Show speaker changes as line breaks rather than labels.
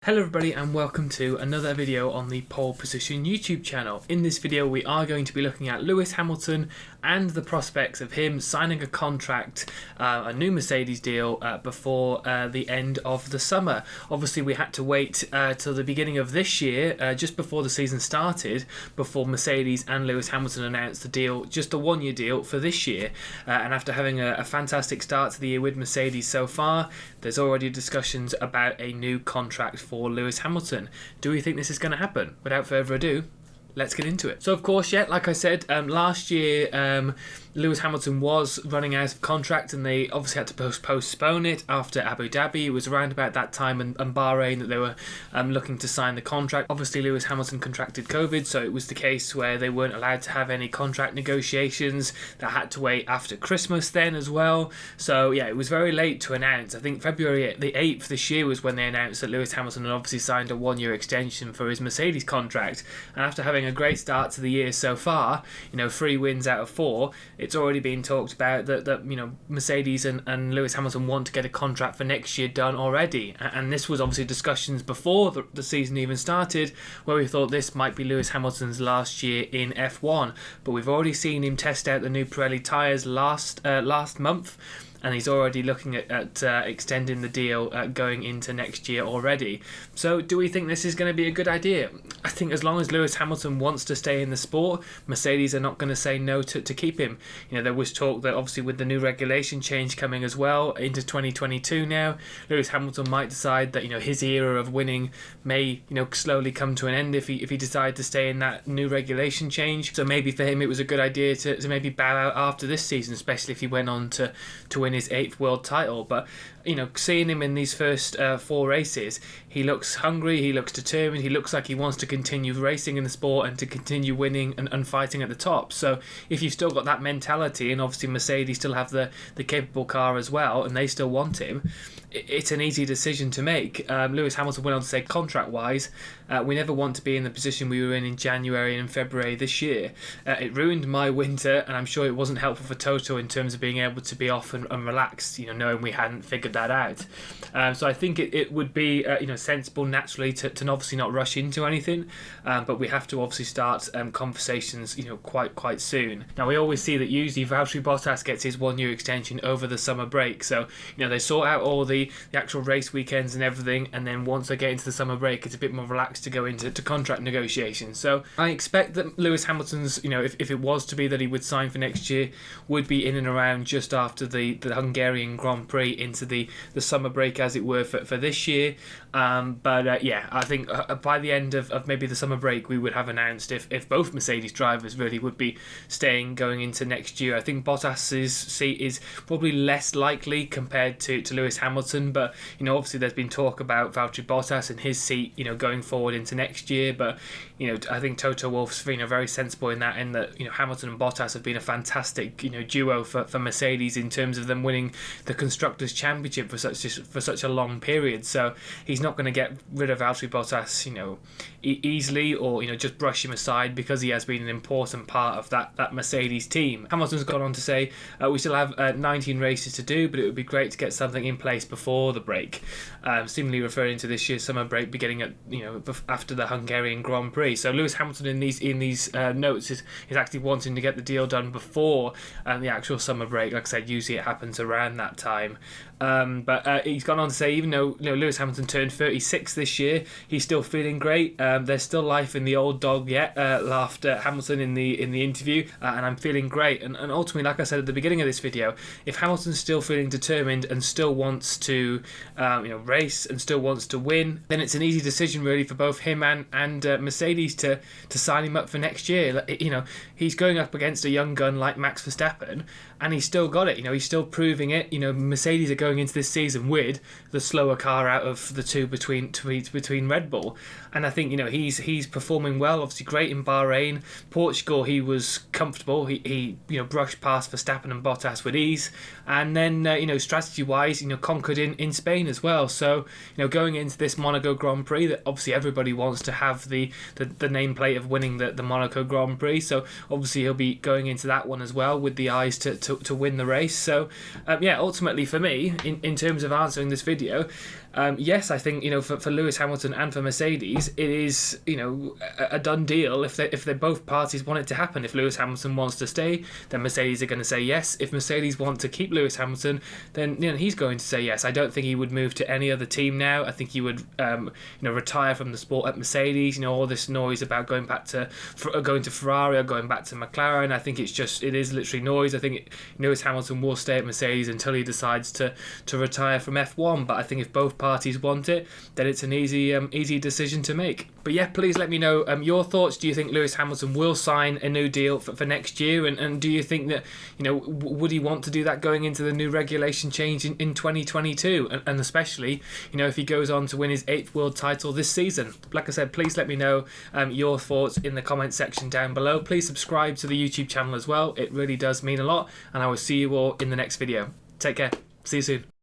Hello everybody and welcome to another video on the Pole Position YouTube channel. In this video we are going to be looking at Lewis Hamilton and the prospects of him signing a contract, a new Mercedes deal before the end of the summer. Obviously we had to wait till the beginning of this year, just before the season started, before Mercedes and Lewis Hamilton announced the deal, just a one-year deal for this year. And after having a fantastic start to the year with Mercedes so far, there's already discussions about a new contract for Lewis Hamilton. Do we think this is going to happen? Without further ado, let's get into it. So of course, like I said, last year Lewis Hamilton was running out of contract and they obviously had to postpone it after Abu Dhabi. It was around about that time and Bahrain that they were looking to sign the contract. Obviously Lewis Hamilton contracted COVID, so it was the case where they weren't allowed to have any contract negotiations. They had to wait after Christmas then as well. So yeah, it was very late to announce. I think February the 8th this year was when they announced that Lewis Hamilton had obviously signed a one-year extension for his Mercedes contract. And after having a great start to the year so far, 3 wins out of 4, it's already been talked about that Mercedes and Lewis Hamilton want to get a contract for next year done already. And this was obviously discussions before the season even started, where we thought this might be Lewis Hamilton's last year in F1. But we've already seen him test out the new Pirelli tyres last month, and he's already looking at extending the deal going into next year already. So do we think this is going to be a good idea? I think as long as Lewis Hamilton wants to stay in the sport, Mercedes are not going to say no to keep him. There was talk that obviously with the new regulation change coming as well into 2022 now, Lewis Hamilton might decide that his era of winning may slowly come to an end if he decided to stay in that new regulation change. So maybe for him it was a good idea to maybe bow out after this season, especially if he went on to win his 8th world title. But seeing him in these first 4 races, he looks hungry, he looks determined, he looks like he wants to continue racing in the sport and to continue winning and fighting at the top. So if you've still got that mentality, and obviously Mercedes still have the capable car as well, and they still want him, it's an easy decision to make. Lewis Hamilton went on to say, contract-wise, we never want to be in the position we were in January and February this year. It ruined my winter, and I'm sure it wasn't helpful for Toto in terms of being able to be off and relaxed, knowing we hadn't figured that out. So I think it would be sensible naturally to obviously not rush into anything, but we have to obviously start conversations quite soon. Now we always see that usually Valtteri Bottas gets his 1-year extension over the summer break, so they sort out all the actual race weekends and everything, and then once they get into the summer break it's a bit more relaxed to go into contract negotiations. So I expect that Lewis Hamilton's, if it was to be that he would sign for next year, would be in and around just after the Hungarian Grand Prix into the summer break, as it were, for this year. I think by the end of maybe the summer break we would have announced if both Mercedes drivers really would be staying going into next year. I think Bottas's seat is probably less likely compared to Lewis Hamilton, but obviously there's been talk about Valtteri Bottas and his seat going forward into next year. But I think Toto Wolff's very sensible in that Hamilton and Bottas have been a fantastic duo for Mercedes in terms of them winning the Constructors' Championship for such a long period. So he's not going to get rid of Valtteri Bottas easily, or just brush him aside, because he has been an important part of that Mercedes team. Hamilton's gone on to say we still have 19 races to do, but it would be great to get something in place before the break, seemingly referring to this year's summer break beginning at after the Hungarian Grand Prix. So Lewis Hamilton in these notes is actually wanting to get the deal done before the actual summer break. Like I said, usually it happens around that time. But he's gone on to say, even though Lewis Hamilton turned 36 this year, he's still feeling great. There's still life in the old dog yet, laughed Hamilton in the interview, and I'm feeling great. And ultimately, like I said at the beginning of this video, if Hamilton's still feeling determined and still wants to race and still wants to win, then it's an easy decision really for both him and Mercedes to sign him up for next year. He's going up against a young gun like Max Verstappen, and he's still got it. He's still proving it. Mercedes are going into this season with the slower car out of the two between Red Bull, and I think he's performing well. Obviously, great in Bahrain. Portugal, he was comfortable. He brushed past Verstappen and Bottas with ease, and then strategy wise, conquered in Spain as well. So going into this Monaco Grand Prix, that obviously everybody wants to have the nameplate of winning the Monaco Grand Prix. So obviously he'll be going into that one as well with the eyes to to win the race. So yeah, ultimately for me, in terms of answering this video, yes, I think, you know, for Lewis Hamilton and for Mercedes, it is, you know, a done deal if they both parties want it to happen. If Lewis Hamilton wants to stay, then Mercedes are going to say yes. If Mercedes want to keep Lewis Hamilton, then, you know, he's going to say yes. I don't think he would move to any other team now. I think he would, you know, retire from the sport at Mercedes. You know, all this noise about going to Ferrari or going back to McLaren, I think it is literally noise. I think Lewis Hamilton will stay at Mercedes until he decides to retire from F1. But I think if both parties want it, then it's an easy decision to make. But yeah, please let me know your thoughts. Do you think Lewis Hamilton will sign a new deal for next year? And do you think that, you know, would he want to do that going into the new regulation change in 2022? And especially, you know, if he goes on to win his 8th world title this season? Like I said, please let me know your thoughts in the comment section down below. Please subscribe to the YouTube channel as well. It really does mean a lot. And I will see you all in the next video. Take care. See you soon.